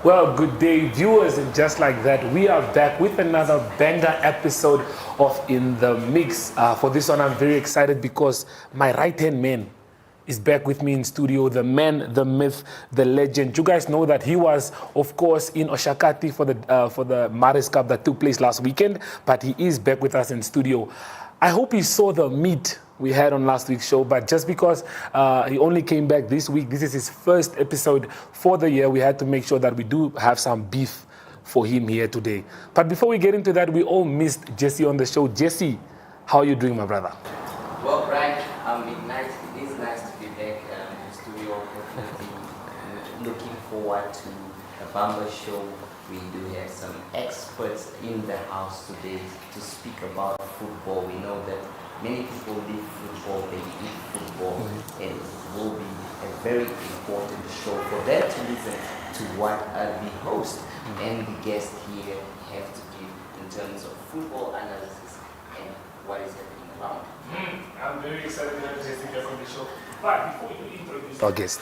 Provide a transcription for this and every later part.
Well, good day, viewers, and just like that, we are back with another banger episode of In the Mix. For this one, I'm very excited because my right-hand man is back with me in studio. The man, the myth, the legend. You guys know that he was, of course, in Oshakati for the Maris Cup that took place last weekend, but he is back with us in studio. I hope he saw the meat we had on last week's show, but just because he only came back this week, this is his first episode for the year, we had to make sure that we do have some beef for him here today. But before we get into that, we all missed Jesse on the show. Jesse, how are you doing, my brother? Well, Brian, it is nice to be back in the studio. Definitely looking forward to a bumper show. We do have some experts in the house today to speak about football. We know that many people live football, they eat football, and it will be a very important show for them to listen to what the host and the guest here have to give in terms of football analysis and what is happening around. I'm very excited to have Jesse back on the show. But before you introduce our guest,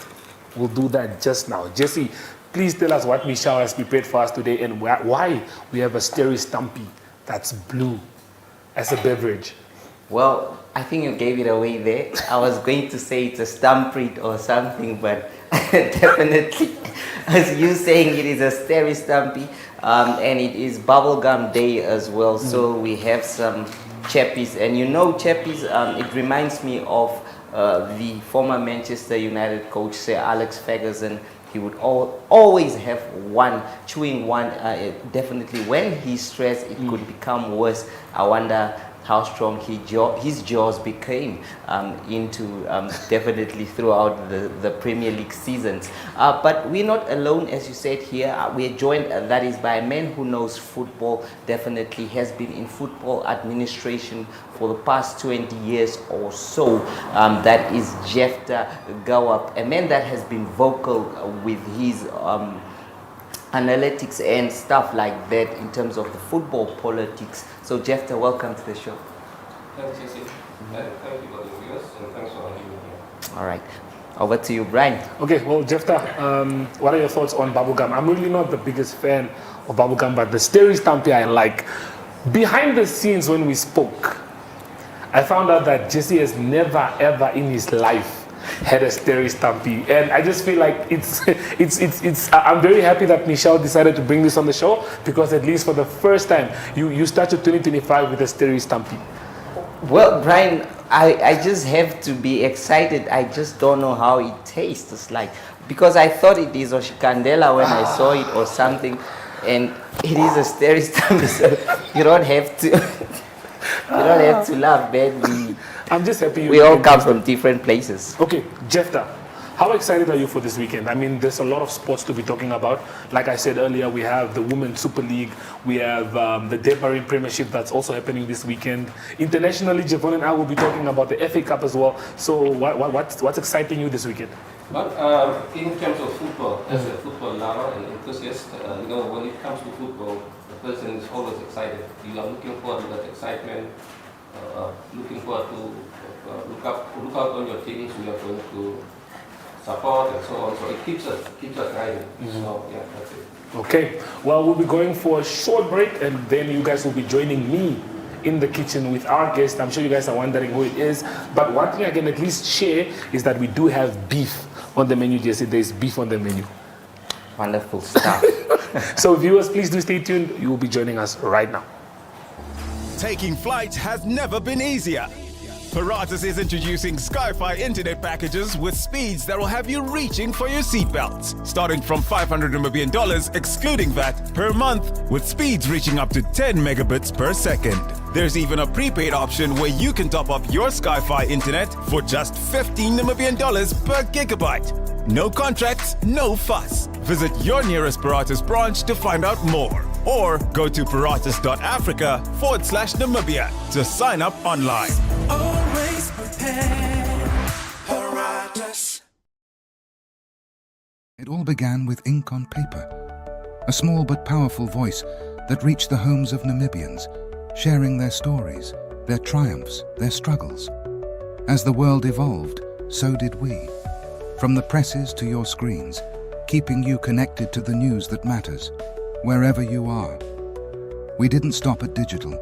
we'll do that just now. Jesse, please tell us what Michelle has prepared for us today and why we have a Sterry Stumpy that's blue as a beverage. Well, I think you gave it away there. I was going to say it's a Stampreed or something, but definitely, as you saying, it is a Sterry Stumpy, and it is bubblegum day as well. So we have some chappies, and you know chappies, it reminds me of the former Manchester United coach, Sir Alex Ferguson. He would always have one, chewing one. Definitely, when he's stressed, it could become worse. I wonder how strong his jaws became definitely throughout the Premier League seasons. But we're not alone, as you said here. We're joined, that is, by a man who knows football, definitely has been in football administration for the past 20 years or so. That is Jefta Gaoab, a man that has been vocal with his analytics and stuff like that in terms of the football politics. So Jefta, welcome to the show. Thanks, Jesse. Thank you for the viewers, and thanks for having me here. All right, over to you, Brian. Okay, well, Jefta, what are your thoughts on bubblegum? I'm really not the biggest fan of bubblegum, but the Sterry Stumpy I like. Behind the scenes when we spoke, I found out that Jesse has never ever in his life had a Sterry Stumpy, and I just feel like it's I'm very happy that Michelle decided to bring this on the show, because at least for the first time you started 2025 with a Sterry Stumpy. Well, Brian, I just have to be excited. I just don't know how it tastes. It's like, because I thought it is Oshikandela when I saw it or something, and it is a Sterry Stumpy, so you don't have to laugh, man. I'm just happy we all come from different places. Okay, Jefta, how excited are you for this weekend? I mean, there's a lot of sports to be talking about. Like I said earlier, we have the Women's Super League. We have the Dead Premiership that's also happening this weekend. Internationally, Jevon and I will be talking about the FA Cup as well. So what's exciting you this weekend? Well, in terms of football, as a football lover and enthusiast, when it comes to football, the person is always excited. You are looking forward to that excitement. Looking forward to look out on your teams we are going to support and so on. So it keeps us guiding. So yeah, that's it. Okay. Well, we'll be going for a short break, and then you guys will be joining me in the kitchen with our guest. I'm sure you guys are wondering who it is, but one thing I can at least share is that we do have beef on the menu. Jesse, there's beef on the menu. Wonderful stuff. So viewers, please do stay tuned. You will be joining us right now. Taking flight has never been easier. Paratus is introducing Sky-Fi internet packages with speeds that will have you reaching for your seatbelts. Starting from $500 million, excluding VAT, per month, with speeds reaching up to 10 megabits per second. There's even a prepaid option where you can top up your Sky-Fi internet for just $15 million per gigabyte. No contracts, no fuss. Visit your nearest Paratus branch to find out more. Or go to paratus.africa/Namibia to sign up online. Always prepared, Paratus. It all began with ink on paper, a small but powerful voice that reached the homes of Namibians, sharing their stories, their triumphs, their struggles. As the world evolved, so did we. From the presses to your screens, keeping you connected to the news that matters, wherever you are. We didn't stop at digital.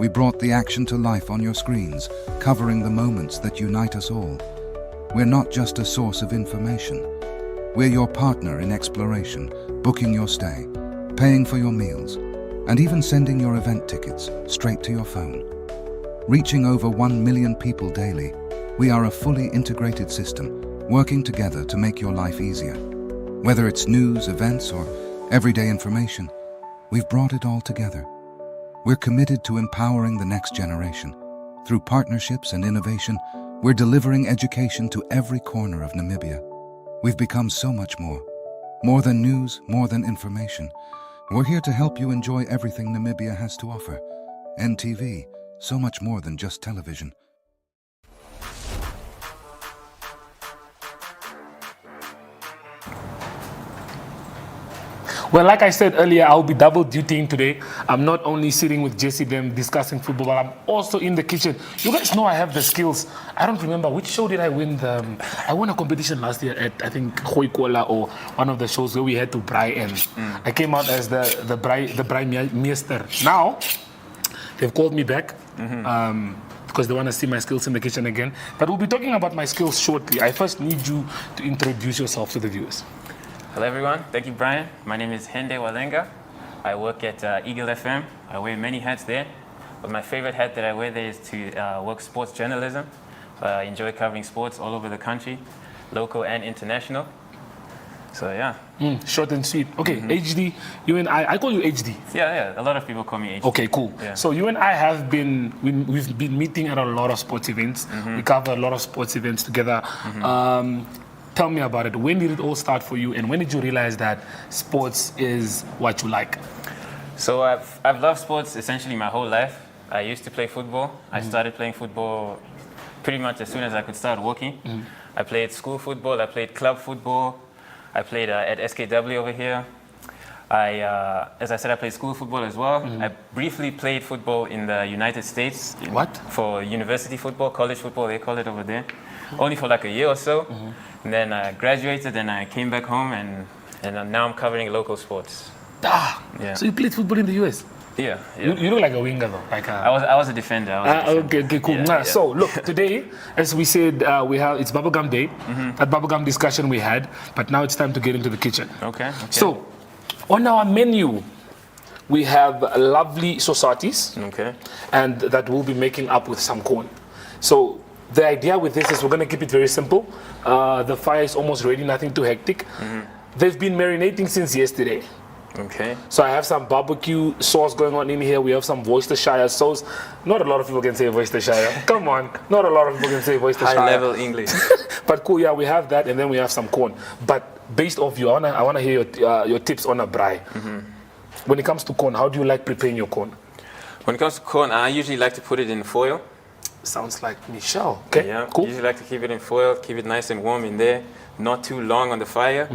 We brought the action to life on your screens, covering the moments that unite us all. We're not just a source of information. We're your partner in exploration, booking your stay, paying for your meals, and even sending your event tickets straight to your phone. Reaching over 1 million people daily, we are a fully integrated system, working together to make your life easier. Whether it's news, events, or everyday information, we've brought it all together. We're committed to empowering the next generation. Through partnerships and innovation, we're delivering education to every corner of Namibia. We've become so much more. More than news, more than information. We're here to help you enjoy everything Namibia has to offer. NTV, so much more than just television. Well, like I said earlier, I'll be double dutying today. I'm not only sitting with JSB discussing football, but I'm also in the kitchen. You guys know I have the skills. I don't remember which show did I win. I won a competition last year at, I think, Goeikola, or one of the shows where we had to Brian. I came out as the Brian Meester. Now, they've called me back. Because they want to see my skills in the kitchen again. But we'll be talking about my skills shortly. I first need you to introduce yourself to the viewers. Hello everyone, thank you Brian. My name is Hee-Dee Walenga. I work at Eagle FM. I wear many hats there, but my favorite hat that I wear there is to work sports journalism. I enjoy covering sports all over the country, local and international. So yeah. Short and sweet. Okay, HD, you and I call you HD. Yeah, a lot of people call me HD. Okay, cool. Yeah. So you and I have we've been meeting at a lot of sports events. We cover a lot of sports events together. Tell me about it. When did it all start for you, and when did you realize that sports is what you like? So I've loved sports essentially my whole life. I used to play football. I started playing football pretty much as soon as I could start walking. I played school football, I played club football, I played at SKW over here. As I said, I played school football as well. I briefly played football in the United States. What? For university football, college football, they call it over there. Only for like a year or so. And then I graduated and I came back home and now I'm covering local sports. Yeah. So you played football in the US? Yeah. You look like a winger though. Like I was a defender. Okay, cool. Yeah. So look, today, as we said, it's Bubblegum Day. That Bubblegum discussion we had, but now it's time to get into the kitchen. Okay. So, on our menu, we have lovely societies. Okay. And that we'll be making up with some corn. So the idea with this is we're going to keep it very simple. The fire is almost ready, nothing too hectic. They've been marinating since yesterday. Okay. So I have some barbecue sauce going on in here. We have some Worcestershire sauce. Not a lot of people can say Worcestershire. Come on. Not a lot of people can say Worcestershire. High level English. But cool, yeah, we have that, and then we have some corn. But based off you, I want to hear your tips on a braai. When it comes to corn, how do you like preparing your corn? When it comes to corn, I usually like to put it in foil. Sounds like Michelle. Okay, Yeah, cool. usually like to keep it in foil, keep it nice and warm in there, not too long on the fire.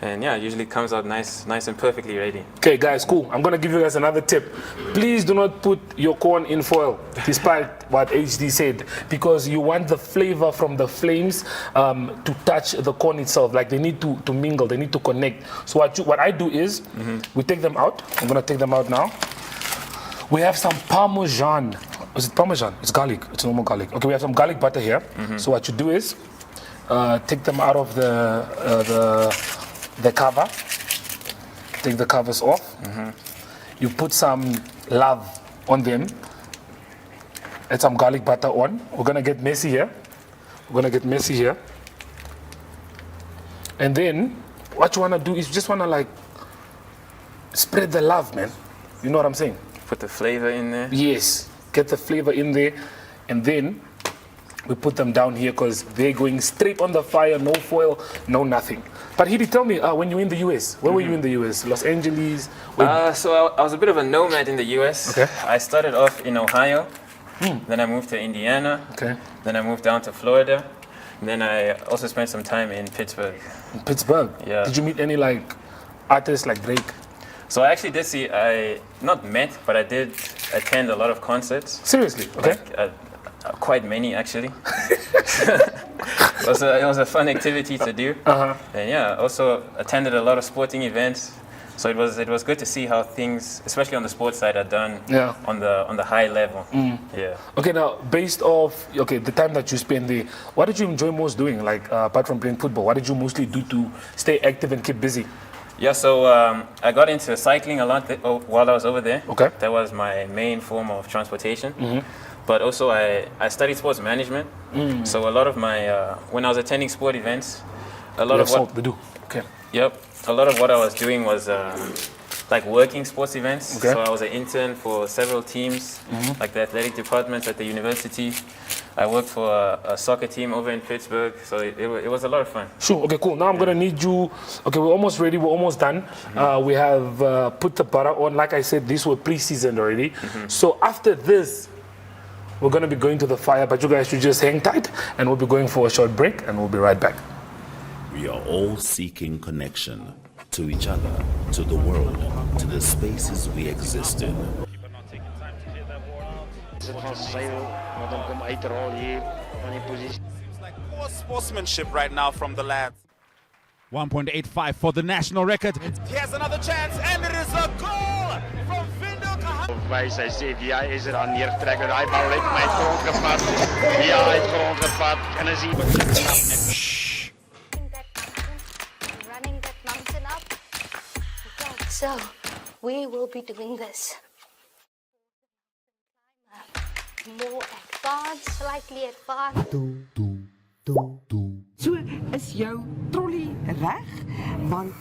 And yeah, it usually comes out nice and perfectly ready. Okay, guys, cool. I'm going to give you guys another tip. Please do not put your corn in foil, despite what HD said, because you want the flavor from the flames to touch the corn itself. Like they need to mingle, they need to connect. So what I do is, we take them out. I'm going to take them out now. We have some Parmesan. Is it Parmesan? It's garlic. It's normal garlic. Okay, we have some garlic butter here. So what you do is, take them out of the cover. Take the covers off. You put some love on them. Add some garlic butter on. We're gonna get messy here. And then what you wanna do is you just wanna like spread the love, man. You know what I'm saying? Put the flavor in there. Yes, get the flavor in there, and then we put them down here because they're going straight on the fire, no foil, no nothing. But Hee-Dee, tell me, when you were in the US, where were you in the US? Los Angeles? So I was a bit of a nomad in the US. Okay. I started off in Ohio, then I moved to Indiana, Okay. then I moved down to Florida, and then I also spent some time in Pittsburgh. In Pittsburgh? Yeah. Did you meet any like artists like Drake? So I actually did see, not met, but I did attend a lot of concerts. Seriously? Okay. Like, quite many actually. it was a fun activity to do. And yeah, also attended a lot of sporting events. So it was good to see how things, especially on the sports side, are done on the high level. Yeah. Okay, now based off the time that you spend there, what did you enjoy most doing? Like apart from playing football, what did you mostly do to stay active and keep busy? Yeah, so I got into cycling a lot while I was over there. Okay. That was my main form of transportation. But also I studied sports management. So a lot of my, when I was attending sport events, a lot of what... they do. Okay. Yep. A lot of what I was doing was like working sports events. Okay. So I was an intern for several teams, like the athletic departments at the university. I worked for a soccer team over in Pittsburgh, so it was a lot of fun. Sure, okay, cool. Now I'm going to need you, okay, we're almost ready, we're almost done. We have put the butter on, like I said, these were pre-seasoned already. So after this, we're going to be going to the fire, but you guys should just hang tight, and we'll be going for a short break, and we'll be right back. We are all seeking connection to each other, to the world, to the spaces we exist in. Like poor sportsmanship right now from the lads. 1.85 for the national record. Here's another chance, and it is a goal from Vindo Kahana. Zij zegt, ja, is er aan neertrekken. Hij bal ligt mij grond gevat. Ja, hij heeft grond gevat. En dan zien we... So, we will be doing this. More advanced, slightly advanced. So is jou trolley reg? Want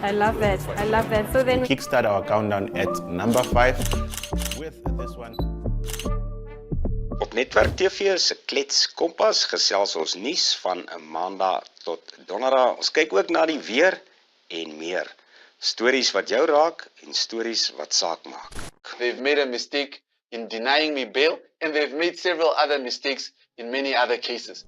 I love it. I love it. So then we kickstart our countdown at number 5 with this one. Op Netwerk TV se Klets Kompas gesels ons nuus van 'n Maandag tot Donderdag. Ons kyk ook na die weer en meer. Stories wat jou raak en stories wat saak maak. They've made a mistake in denying me bail, and they've made several other mistakes in many other cases.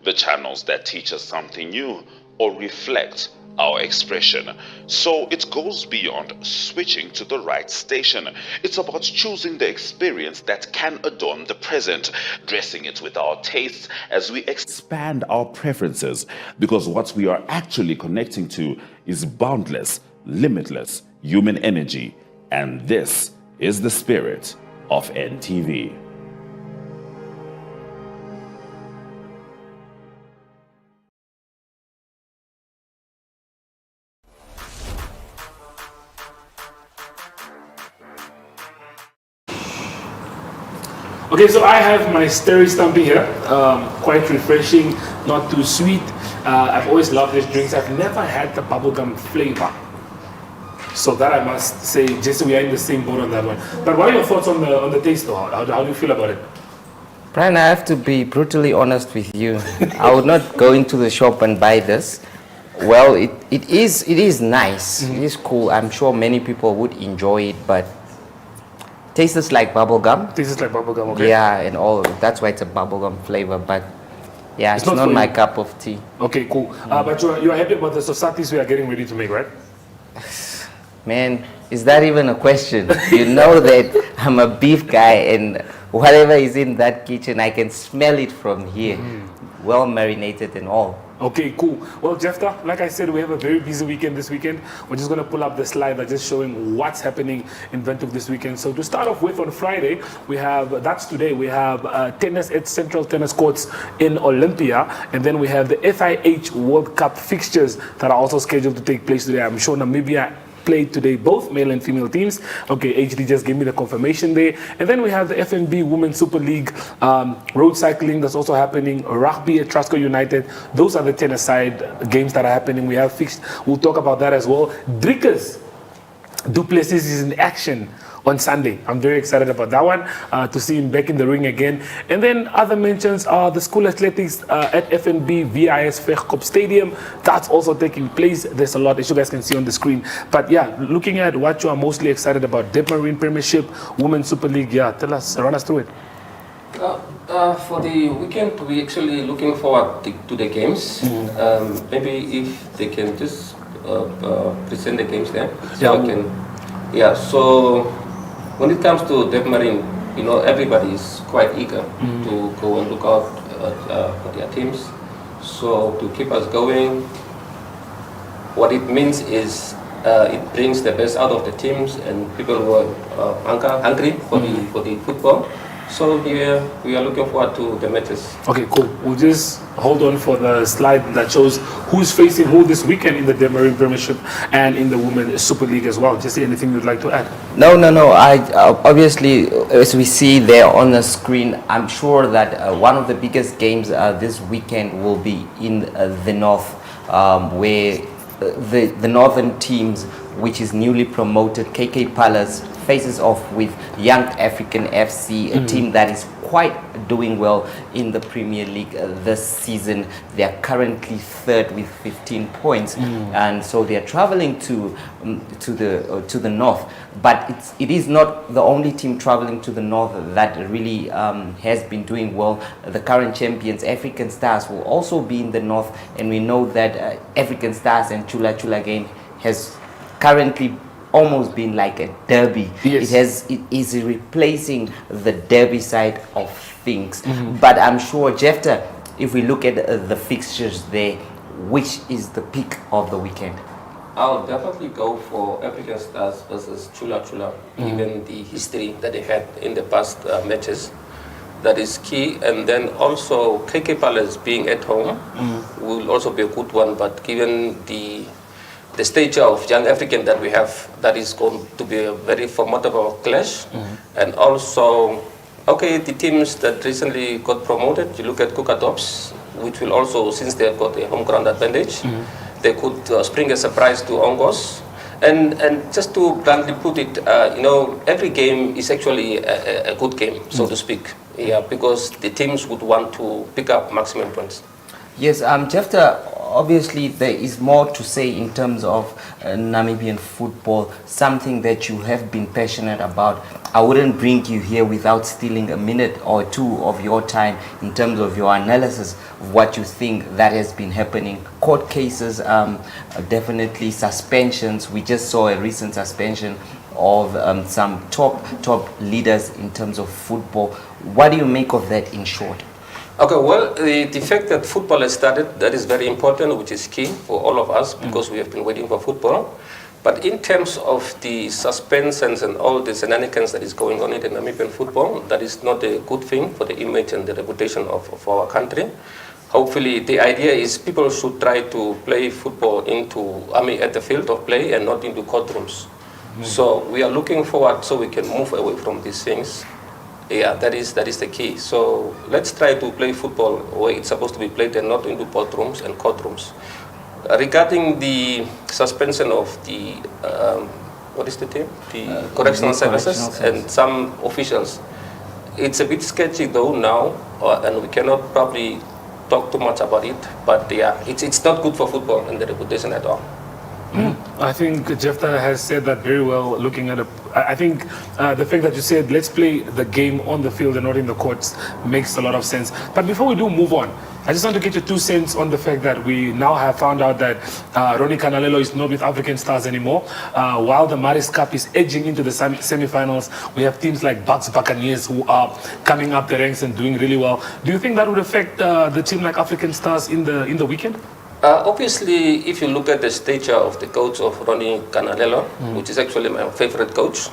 The channels that teach us something new or reflect our expression. So it goes beyond switching to the right station. It's about choosing the experience that can adorn the present, dressing it with our tastes as we expand our preferences, because what we are actually connecting to is boundless, limitless human energy. And this is the spirit of NTV. Okay, so I have my Sterry Stumpy here, quite refreshing, not too sweet. I've always loved these drinks. I've never had the bubblegum flavor. So that I must say, Jesse, we are in the same boat on that one. But what are your thoughts on the taste though? How do you feel about it? Brian, I have to be brutally honest with you. I would not go into the shop and buy this. Well, it is nice. It is cool. I'm sure many people would enjoy it, but tastes like bubblegum. Tastes like bubblegum, okay. Yeah, and all. That's why it's a bubblegum flavor, but yeah, it's not my cup of tea. Okay, cool. But you're happy about the societies we are getting ready to make, right? Man, is that even a question? You know that I'm a beef guy, and whatever is in that kitchen, I can smell it from here. Well marinated and all. Okay, cool. Well, Jefta, like I said, we have a very busy weekend this weekend. We're just going to pull up the slide that's just showing what's happening in Windhoek this weekend. So to start off with, on Friday, we have, that's today, we have tennis at Central Tennis Courts in Olympia. And then we have the FIH World Cup fixtures that are also scheduled to take place today. I'm sure Namibia played today, both male and female teams. Okay, HD just gave me the confirmation there. And then we have the FNB Women's Super League, road cycling that's also happening, rugby at Trusco United. Those are the tennis side games that are happening. We have fixed, we'll talk about that as well. Drickers Duplessis is in action on Sunday. I'm very excited about that one, to see him back in the ring again. And then other mentions are the school athletics at FNB VIS Vegkop Stadium. That's also taking place. There's a lot, as you guys can see on the screen. But yeah, looking at what you are mostly excited about, Deb Marine Premiership, Women's Super League, yeah, tell us, run us through it. For the weekend, we're actually looking forward to the games. Maybe if they can just present the games there. So yeah. so when it comes to Deb Marine, you know, everybody is quite eager to go and look out for their teams. So to keep us going, what it means is it brings the best out of the teams and people who are hungry for the football. So here we are looking forward to the matches. Okay, cool. We'll just hold on for the slide that shows who's facing who this weekend in the Demarine Premiership and in the Women's Super League as well. Just anything you'd like to add? No. I obviously, as we see there on the screen, I'm sure that one of the biggest games this weekend will be in the north, where the northern teams, which is newly promoted KK Palace, faces off with Young African FC, a team that is quite doing well in the Premier League this season. They are currently third with 15 points, and so they are traveling to the north. But it is not the only team traveling to the north that really has been doing well. The current champions, African Stars, will also be in the north, and we know that African Stars and Chula Chula game has currently almost been like a derby. Yes. It is replacing the derby side of things. But I'm sure, Jefta, if we look at the fixtures there, which is the pick of the weekend? I'll definitely go for African Stars versus Chula Chula, given the history that they had in the past matches. That is key. And then also KK Palace being at home will also be a good one, but given the stature of Young African that we have, that is going to be a very formidable clash. And also, okay, the teams that recently got promoted, you look at Kukatops, which will also, since they have got a home ground advantage, they could spring a surprise to Ongos. And just to bluntly put it, you know, every game is actually a good game, so to speak. Yeah, because the teams would want to pick up maximum points. Yes, Jefta, obviously there is more to say in terms of Namibian football, something that you have been passionate about. I wouldn't bring you here without stealing a minute or two of your time in terms of your analysis of what you think that has been happening. Court cases, definitely suspensions. We just saw a recent suspension of some top leaders in terms of football. What do you make of that in short? Okay, well, the fact that football has started, that is very important, which is key for all of us, because we have been waiting for football. But in terms of the suspensions and all the shenanigans that is going on in the Namibian football, that is not a good thing for the image and the reputation of our country. Hopefully, the idea is people should try to play football at the field of play and not into courtrooms. So we are looking forward so we can move away from these things. Yeah, that is the key. So let's try to play football where it's supposed to be played and not into courtrooms and courtrooms. Regarding the suspension of the, what is the team? The correctional services and some officials. It's a bit sketchy though now, and we cannot probably talk too much about it, but yeah, it's not good for football and the reputation at all. I think Jefta has said that very well, looking at I think the fact that you said let's play the game on the field and not in the courts makes a lot of sense. But before we do move on, I just want to get your 2 cents on the fact that we now have found out that Ronnie Canalelo is not with African Stars anymore. While the Maris Cup is edging into the semi-finals, we have teams like Bucks Buccaneers who are coming up the ranks and doing really well. Do you think that would affect the team like African Stars in the weekend? Obviously, if you look at the stature of the coach of Ronnie Canalelo, which is actually my favorite coach,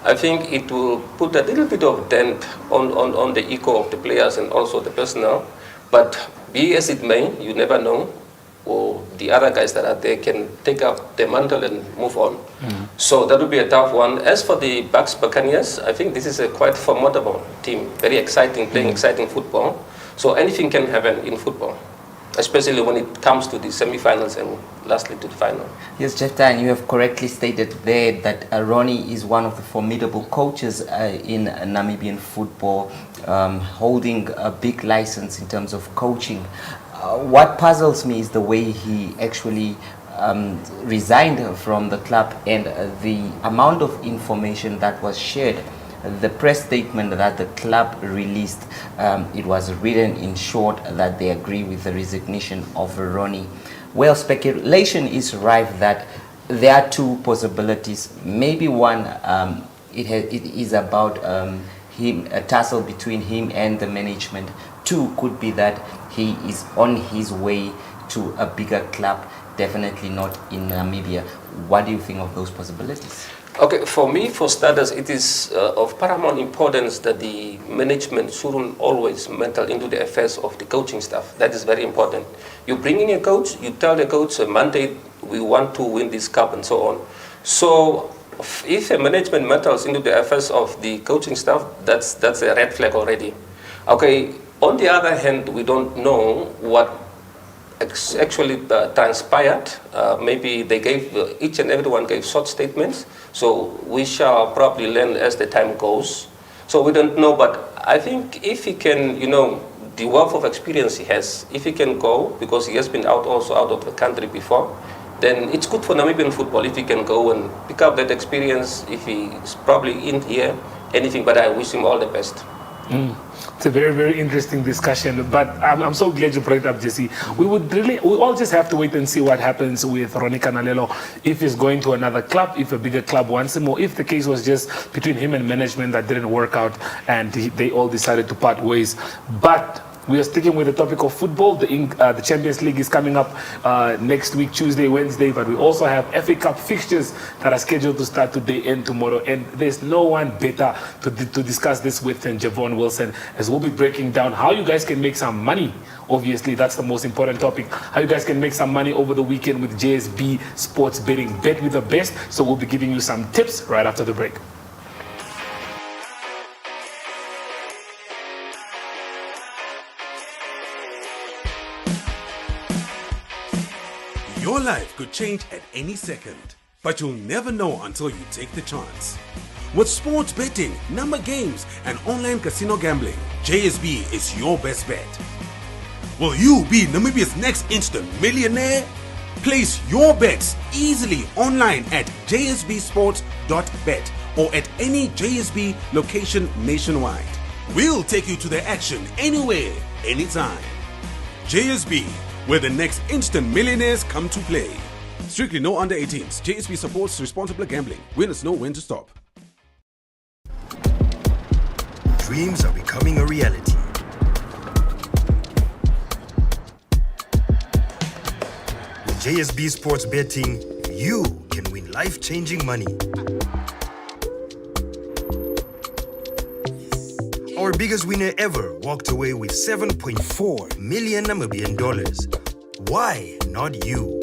I think it will put a little bit of dent on the ego of the players and also the personnel. But be as it may, you never know, or the other guys that are there can take up the mantle and move on. So that would be a tough one. As for the Bucks Buccaneers, I think this is a quite formidable team, very exciting, playing exciting football. So anything can happen in football, especially when it comes to the semi-finals and lastly to the final. Yes, Jefta, and you have correctly stated there that Ronnie is one of the formidable coaches in Namibian football, holding a big license in terms of coaching. What puzzles me is the way he actually resigned from the club and the amount of information that was shared. The press statement that the club released, it was written in short that they agree with the resignation of Ronnie. Well, speculation is rife that there are 2 possibilities. Maybe one, it is about a tussle between him and the management. 2 could be that he is on his way to a bigger club, definitely not in Namibia. What do you think of those possibilities? Okay, for me, for starters, it is of paramount importance that the management shouldn't always meddle into the affairs of the coaching staff. That is very important. You bring in a coach, you tell the coach a mandate, we want to win this cup and so on. So if a management meddles into the affairs of the coaching staff, that's a red flag already. Okay, on the other hand, we don't know what actually transpired. Maybe they gave, each and everyone gave short statements. So we shall probably learn as the time goes. So we don't know, but I think if he can, the wealth of experience he has, if he can go, because he has been also out of the country before, then it's good for Namibian football if he can go and pick up that experience. If he is probably in here, anything, but I wish him all the best. It's a very, very interesting discussion, but I'm so glad you brought it up, Jesse. We all just have to wait and see what happens with Ronnie Canalelo, if he's going to another club, if a bigger club wants him, or if the case was just between him and management that didn't work out and they all decided to part ways. But we are sticking with the topic of football. The Champions League is coming up next week, Tuesday, Wednesday, but we also have FA Cup fixtures that are scheduled to start today and tomorrow. And there's no one better to discuss this with than Jevon Wilson, as we'll be breaking down how you guys can make some money. Obviously, that's the most important topic. How you guys can make some money over the weekend with JSB Sports Betting. Bet with the best. So we'll be giving you some tips right after the break. Your life could change at any second, but you'll never know until you take the chance. With sports betting, number games, and online casino gambling, JSB is your best bet. Will you be Namibia's next instant millionaire? Place your bets easily online at jsbsports.bet or at any JSB location nationwide. We'll take you to the action anywhere, anytime. JSB, where the next instant millionaires come to play. Strictly no under 18s. JSB supports responsible gambling. Winners know when to stop. Dreams are becoming a reality. With JSB Sports Betting, you can win life-changing money. Our biggest winner ever walked away with 7.4 million Namibian dollars. Why not you?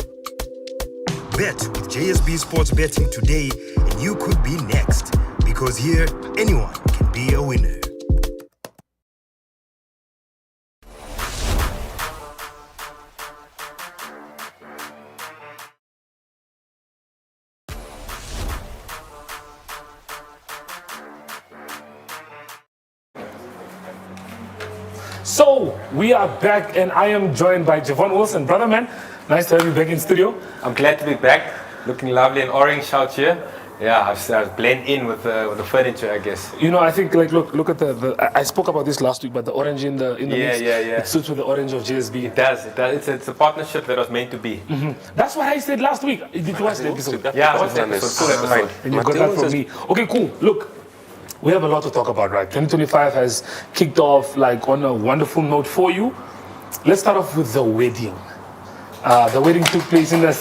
Bet with JSB Sports Betting today and you could be next. Because here, anyone can be a winner. So we are back, and I am joined by Jevon Wilson. Brother, man, nice to have you back in studio. I'm glad to be back, looking lovely and orange out here. Yeah, I've blend in with the furniture, I guess. I think look at the I spoke about this last week, but the orange in the mix, it suits with the orange of JSB. It does. It's a partnership that was meant to be. Mm-hmm. That's what I said last week. It was the episode. Yeah, it was the episode. Full episode. And you got that from me. Okay, cool. Look, we have a lot to talk about, right? 2025 has kicked off on a wonderful note for you. Let's start off with the wedding. The wedding took place in the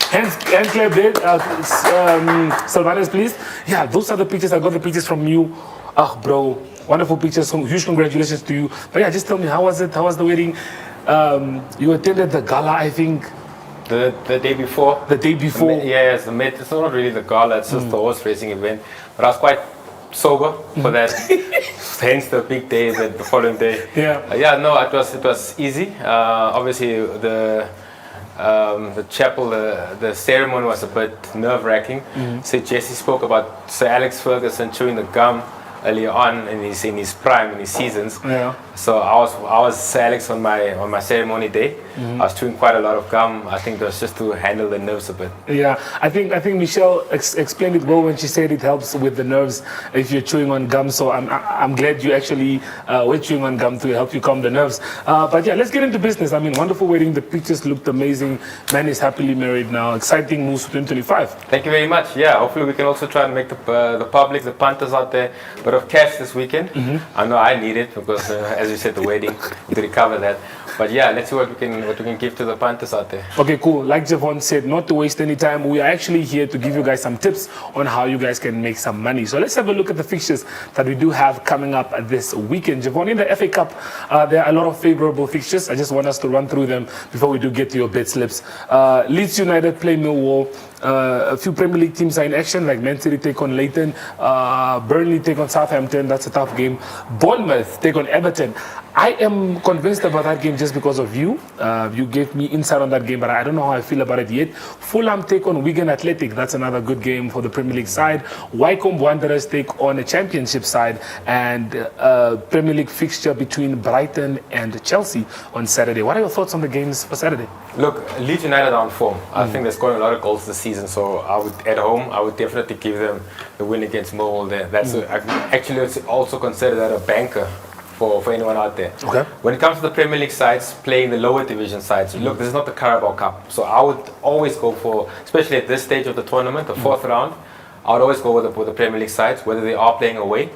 hand clap there. Sylvanus, please. Yeah, those are the pictures. I got the pictures from you. Bro, wonderful pictures. So huge congratulations to you. But yeah, just tell me, how was it? How was the wedding? You attended the gala, I think. The day before. The day before. It's not really the gala. It's just the horse racing event. But I was quite sober for that. Hence the big day, the following day. It was easy. Obviously the chapel, the ceremony was a bit nerve-wracking. So Jesse spoke about Sir Alex Ferguson chewing the gum earlier on in his prime, in his seasons. So I was Sir Alex on my ceremony day. I was chewing quite a lot of gum. I think it was just to handle the nerves a bit. Yeah, I think Michelle explained it well when she said it helps with the nerves if you're chewing on gum. So I'm glad you actually were chewing on gum to help you calm the nerves. But yeah, let's get into business. I mean, wonderful wedding. The pictures looked amazing. Man is happily married now. Exciting moves for 2025. Thank you very much. Yeah, hopefully we can also try and make the public, the punters out there, a bit of cash this weekend. I know I need it because, as you said, the wedding to recover that. But yeah, let's see what we can give to the punters out there. Okay, cool. Like Jevon said, not to waste any time, we are actually here to give you guys some tips on how you guys can make some money. So let's have a look at the fixtures that we do have coming up this weekend. Jevon, in the FA Cup, there are a lot of favorable fixtures. I just want us to run through them before we do get to your bet slips. Leeds United play Millwall. A few Premier League teams are in action, like Man City take on Leighton, Burnley take on Southampton. That's a tough game. Bournemouth take on Everton. I am convinced about that game just because of you. You gave me insight on that game, but I don't know how I feel about it yet. Fulham take on Wigan Athletic. That's another good game for the Premier League side. Wycombe Wanderers take on a Championship side, and Premier League fixture between Brighton and Chelsea on Saturday. What are your thoughts on the games for Saturday? Look, Leeds United are on form. I think they're scoring a lot of goals this season, so at home I would definitely give them the win against Millwall there. That's actually it's also considered that a banker for anyone out there. Okay. When it comes to the Premier League sides playing the lower division sides, look, this is not the Carabao Cup, so I would always go for, especially at this stage of the tournament, the fourth round, I would always go with the Premier League sides, whether they are playing away,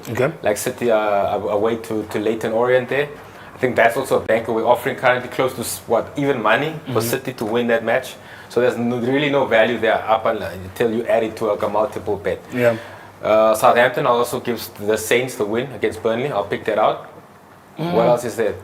like City away to Leighton Orient there. I think that's also a banker. We're offering currently close to even money for City to win that match. So there's really no value there up until you add it to a multiple bet. Yeah. Southampton also gives the Saints the win against Burnley. I'll pick that out. What else is there?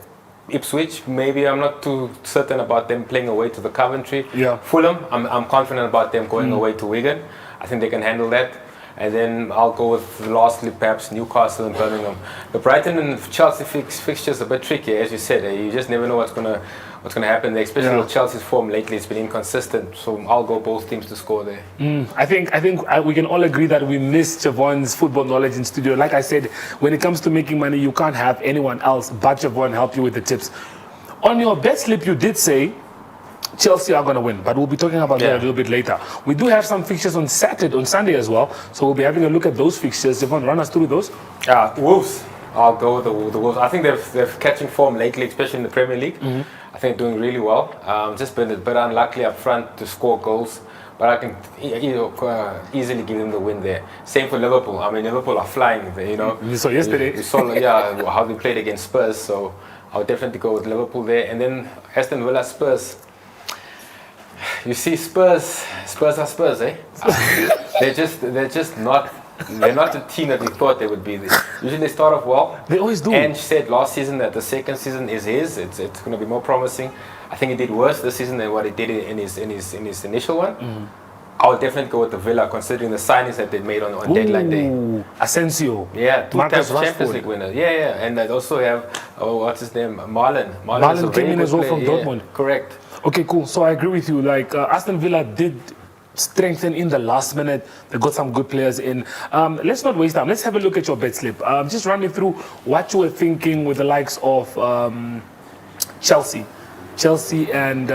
Ipswich, maybe I'm not too certain about them playing away to the Coventry. Yeah. Fulham, I'm confident about them going away to Wigan. I think they can handle that. And then I'll go with lastly perhaps Newcastle and Birmingham. The Brighton and Chelsea fixtures are a bit tricky, as you said. You just never know what's gonna happen there, especially with Chelsea's form lately. It's been inconsistent, so I'll go both teams to score there. I think we can all agree that we miss Jevon's football knowledge in studio. Like I said, when it comes to making money, you can't have anyone else but Jevon help you with the tips. On your bet slip, you did say Chelsea are going to win, but we'll be talking about that a little bit later. We do have some fixtures on Sunday as well, so we'll be having a look at those fixtures. Jevon, run us through those. Wolves. I'll go with the Wolves. I think they're catching form lately, especially in the Premier League. I think doing really well. Just been a bit unlucky up front to score goals, but I can easily give them the win there. Same for Liverpool. I mean, Liverpool are flying. You saw yesterday. You saw how they played against Spurs. So I'll definitely go with Liverpool there. And then Aston Villa Spurs. You see, Spurs are Spurs, eh? They're just not. They're not the team that we thought they would be. Usually they start off well. They always do. And said last season that the second season is his. It's going to be more promising. I think he did worse this season than what he did in his initial one. I would definitely go with the Villa, considering the signings that they made on deadline day. Asensio. Yeah, two-time Champions League winner. Yeah. And they also have, what's his name? Marlon. Marlon came in as well from Dortmund. Correct. Okay, cool. So I agree with you. Like Aston Villa did strengthen in the last minute. They got some good players in. Let's not waste time. Let's have a look at your bet slip. Just run me through what you were thinking with the likes of Chelsea and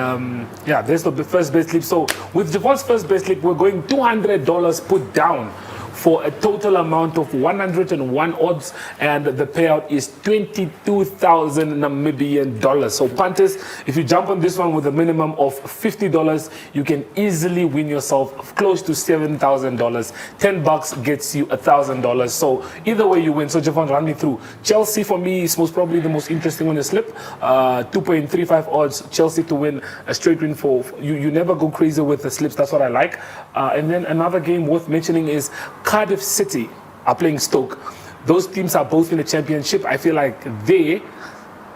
there's the first bet slip. So with Jevon's first bet slip, we're going $200 put down for a total amount of 101 odds, and the payout is 22,000 Namibian dollars. So punters, if you jump on this one with a minimum of $50, you can easily win yourself close to $7,000. $10 gets you $1,000. So either way you win. So Jevon, run me through. Chelsea for me is most probably the most interesting on the slip. 2.35 odds, Chelsea to win, a straight win for you. Never go crazy with the slips. That's what I like. And then another game worth mentioning is Cardiff City are playing Stoke. Those teams are both in the Championship. I feel like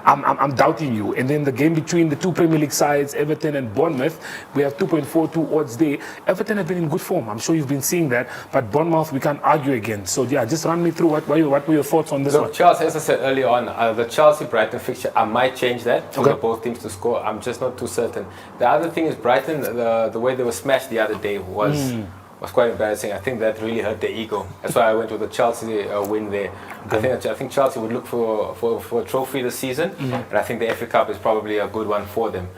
I'm doubting you. And then the game between the two Premier League sides, Everton and Bournemouth, we have 2.42 odds there. Everton have been in good form. I'm sure you've been seeing that. But Bournemouth, we can't argue against. So yeah, just run me through what were your thoughts on this one? Chelsea, as I said earlier on, the Chelsea-Brighton fixture, I might change that for both teams to score. I'm just not too certain. The other thing is Brighton, the way they were smashed the other day was quite embarrassing. I think that really hurt their ego. That's why I went with the Chelsea win there. I think Chelsea would look for a trophy this season, and I think the FA Cup is probably a good one for them.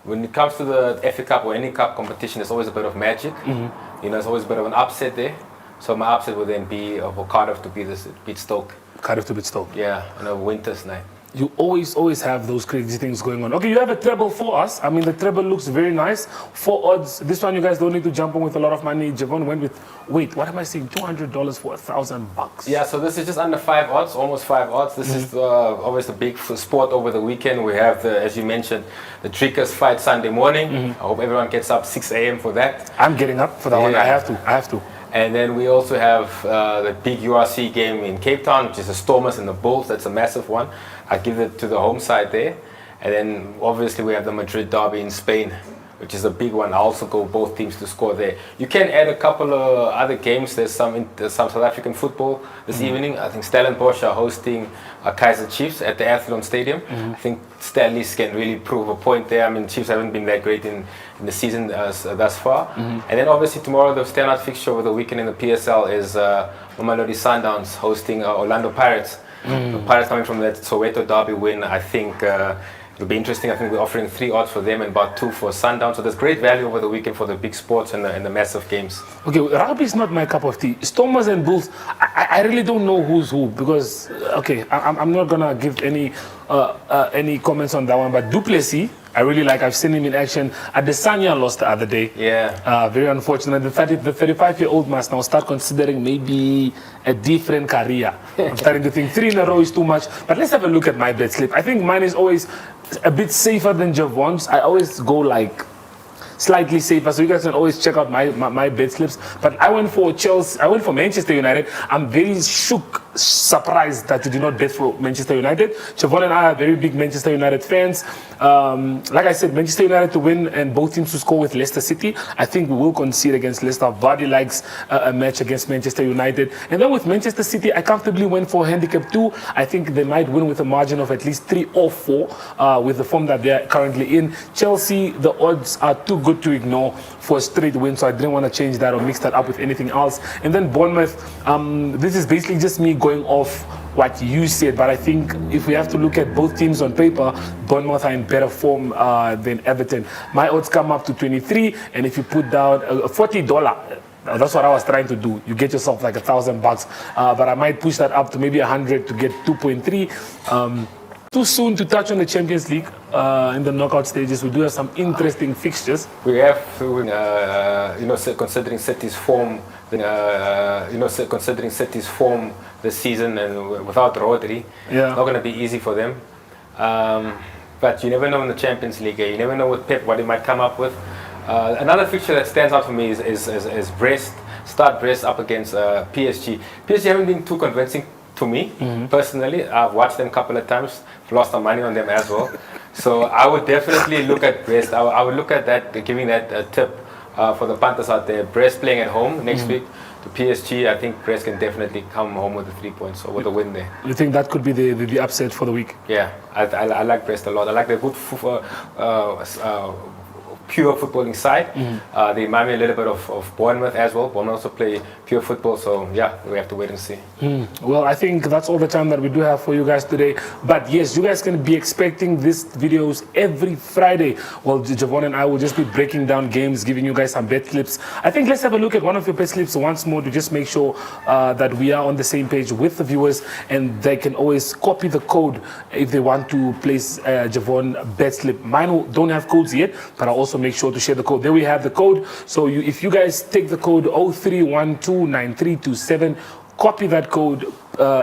when it comes to the FA Cup or any cup competition, there's always a bit of magic. You know, there's always a bit of an upset there. So my upset would then be for Cardiff to beat Stoke. Cardiff to beat Stoke. Yeah, on a winter's night. You always have those crazy things going on. Okay, you have a treble for us. I mean, the treble looks very nice. 4 odds. This one, you guys don't need to jump on with a lot of money. Jevon went with, wait, what am I saying? $200 for $1,000. Yeah, so this is just under 5 odds, almost 5 odds. This is always the big sport over the weekend. We have, as you mentioned, the Trickers fight Sunday morning. I hope everyone gets up 6 a.m. for that. I'm getting up for that one. I have to. And then we also have the big URC game in Cape Town, which is the Stormers and the Bulls. That's a massive one. I give it to the home side there. And then obviously we have the Madrid derby in Spain, which is a big one. I also go both teams to score there. You can add a couple of other games. There's some South African football this evening. I think Stellenbosch are hosting Kaizer Chiefs at the Athlone Stadium. I think Stellies can really prove a point there. I mean, Chiefs haven't been that great in the season thus far. And then obviously tomorrow the standout fixture over the weekend in the PSL is Mamelodi Sundowns hosting Orlando Pirates. The Pirates coming from that Soweto derby win, I think it'll be interesting. I think we're offering 3 odds for them and about 2 for Sundown. So there's great value over the weekend for the big sports and the massive games. Okay, rugby is not my cup of tea. Stormers and Bulls, I really don't know who's who because, okay, I'm not going to give any comments on that one. But Duplessis, I really like. I've seen him in action. Adesanya lost the other day. Yeah. Very unfortunate. The 35-year-old must now start considering maybe a different career. I'm starting to think 3 in a row is too much. But let's have a look at my bet slip. I think mine is always a bit safer than Jevon's. I always go like slightly safer, so you guys can always check out my bet slips. But I went for Chelsea. I went for Manchester United. I'm very surprised that you did not bet for Manchester United. Jevon and I are very big Manchester United fans. Like I said, Manchester United to win and both teams to score with Leicester City. I think we will concede against Leicester. Vardy likes a match against Manchester United. And then with Manchester City, I comfortably went for handicap 2. I think they might win with a margin of at least 3 or 4 with the form that they're currently in. Chelsea, the odds are too good to ignore for a straight win, so I didn't want to change that or mix that up with anything else. And then Bournemouth, this is basically just me going off what you said, but I think if we have to look at both teams on paper, Bournemouth are in better form than Everton. My odds come up to 23, and if you put down $40, that's what I was trying to do. You get yourself like $1,000, but I might push that up to maybe 100 to get 2.3. Too soon to touch on the Champions League in the knockout stages. We do have some interesting fixtures. We have to, considering City's form, considering City's form this season and without Rodri, it's not going to be easy for them. But you never know in the Champions League. You never know with Pep what he might come up with. Another fixture that stands out for me is Brest. Start Brest up against PSG. PSG haven't been too convincing to me personally. I've watched them a couple of times, lost some money on them as well. So I would definitely look at Brest. I would look at that, giving that a tip for the punters out there. Brest playing at home next week to PSG. I think Brest can definitely come home with the 3 points or with a win there. You think that could be the upset for the week? Yeah, I like Brest a lot. I like their good pure footballing side. They remind me a little bit of Bournemouth as well. Bournemouth also play pure football, so yeah, we have to wait and see. Well, I think that's all the time that we do have for you guys today. But yes, you guys can be expecting these videos every Friday. Well, Jevon and I will just be breaking down games, giving you guys some bet slips. I think let's have a look at one of your bet slips once more to just make sure that we are on the same page with the viewers, and they can always copy the code if they want to place Jevon bet slip. Mine don't have codes yet, but I'll also make sure to share the code. There we have the code. So if you guys take the code 03129327, copy that code,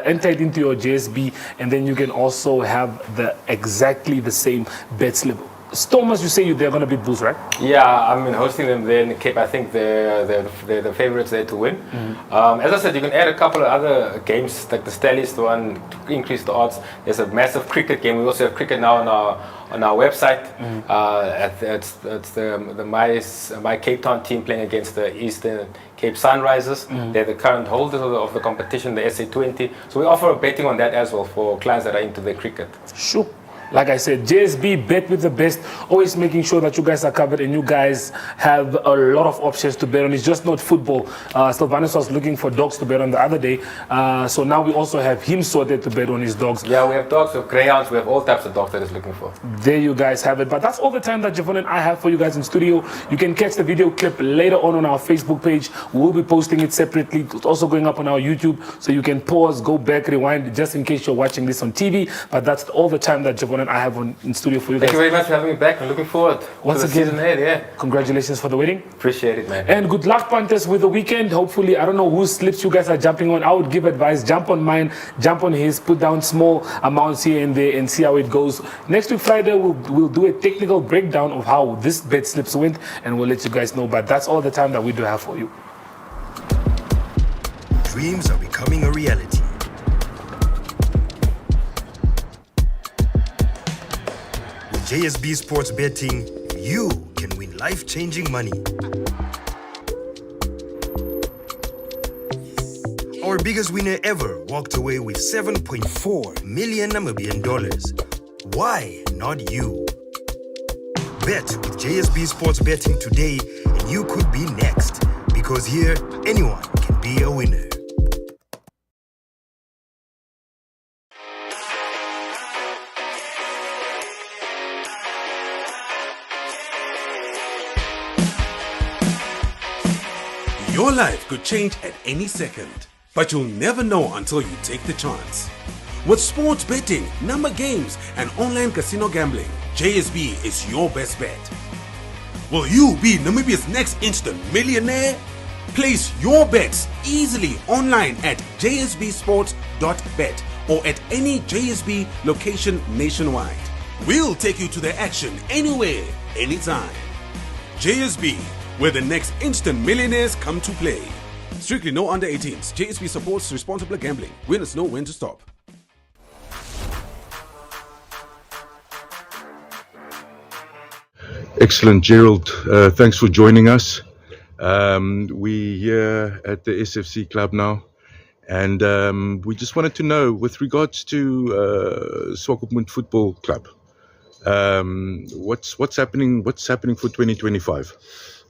enter it into your JSB, and then you can also have exactly the same bet slip. Stormers, you say they're going to beat Bulls, right? Yeah, I mean, hosting them there in the Cape, I think they're the favorites there to win. As I said, you can add a couple of other games, like the Stellies, the one to increase the odds. There's a massive cricket game. We also have cricket now on our website. It's the my Cape Town team playing against the Eastern Cape Sunrisers. They're the current holders of the competition, the SA20. So we offer betting on that as well for clients that are into the cricket. Sure. Like I said, JSB Bet with the best, always making sure that you guys are covered and you guys have a lot of options to bet on. It's just not football. Sylvanus was looking for dogs to bet on the other day, so now we also have him sorted to bet on his dogs. Yeah, we have dogs, we have greyhounds, we have all types of dogs that he's looking for. There you guys have it. But that's all the time that Jevon and I have for you guys in studio. You can catch the video clip later on our Facebook page. We'll be posting it separately. It's also going up on our YouTube, so you can pause, go back, rewind, just in case you're watching this on TV. But that's all the time that Jevon and I have in studio for you guys. Thank you very much for having me back. I'm looking forward once to the again. season ahead. Yeah. Congratulations for the wedding. Appreciate it, man. And good luck, Panthers, with the weekend. Hopefully, I don't know whose slips you guys are jumping on. I would give advice: jump on mine, jump on his, put down small amounts here and there, and see how it goes. Next week Friday, we'll do a technical breakdown of how this bet slips went, and we'll let you guys know. But that's all the time that we do have for you. Dreams are becoming a reality. With JSB Sports Betting, you can win life-changing money. Our biggest winner ever walked away with 7.4 million Namibian dollars. Why not you? Bet with JSB Sports Betting today, and you could be next. Because here, anyone can be a winner. Your life could change at any second, but you'll never know until you take the chance. With sports betting, number games, and online casino gambling, JSB is your best bet. Will you be Namibia's next instant millionaire? Place your bets easily online at jsbsports.bet or at any JSB location nationwide. We'll take you to the action anywhere, anytime. JSB, where the next instant millionaires come to play. Strictly no under 18s. JSB supports responsible gambling. Winners know when to stop. Excellent, Gerald. Thanks for joining us. We're here at the SFC Club now, and we just wanted to know, with regards to Swakopmund Football Club, what's happening? What's happening for 2025?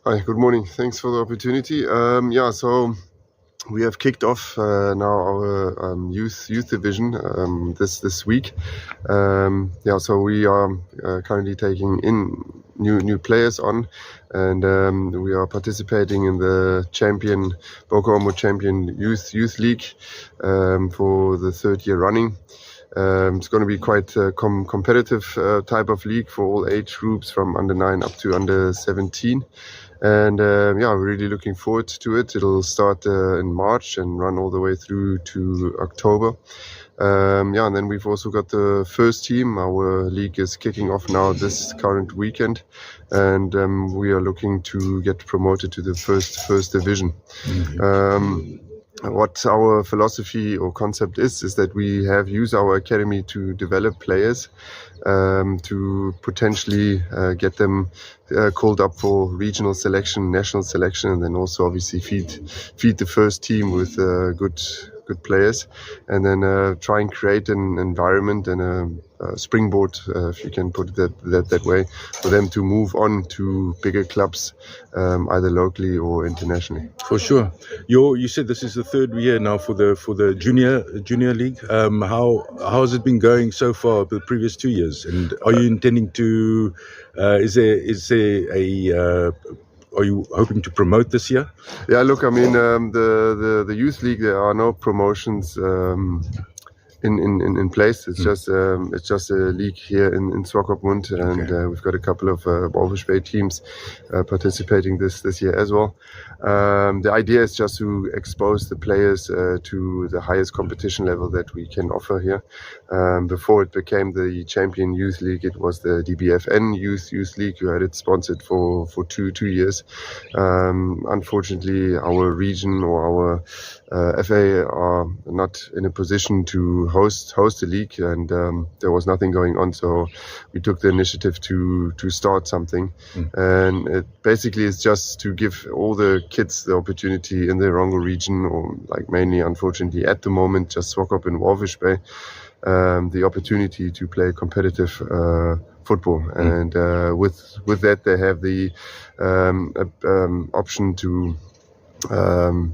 Hi, good morning. Thanks for the opportunity. So we have kicked off now our youth division this week. So we are currently taking in new players on, and we are participating in the Boko Omo Champion Youth League for the third year running. It's going to be quite a competitive type of league for all age groups from under 9 up to under 17. And we're really looking forward to it. It'll start in March and run all the way through to October. And then we've also got the first team. Our league is kicking off now this current weekend, and we are looking to get promoted to the first division. What our philosophy or concept is that we have used our academy to develop players, to potentially get them called up for regional selection, national selection, and then also obviously feed the first team with good players, and then try and create an environment and a springboard, if you can put it that way, for them to move on to bigger clubs, either locally or internationally. For sure. You said this is the third year now for the junior league. How has it been going so far the previous 2 years? And are you intending to? Are you hoping to promote this year? Yeah, look, I mean, the youth league, there are no promotions in place. It's just a league here in Swakopmund, and we've got a couple of Walvis Bay teams participating this year as well. The idea is just to expose the players to the highest competition level that we can offer here. Before it became the Champion Youth League, it was the DBFN Youth League. You had it sponsored for two years. Unfortunately, our region or our FA are not in a position to host the league, and there was nothing going on, so we took the initiative to start something. And it basically is just to give all the kids the opportunity in the Rongo region, or like mainly, unfortunately, at the moment, just Swakop and Walvis Bay, the opportunity to play competitive football, and with that they have the option to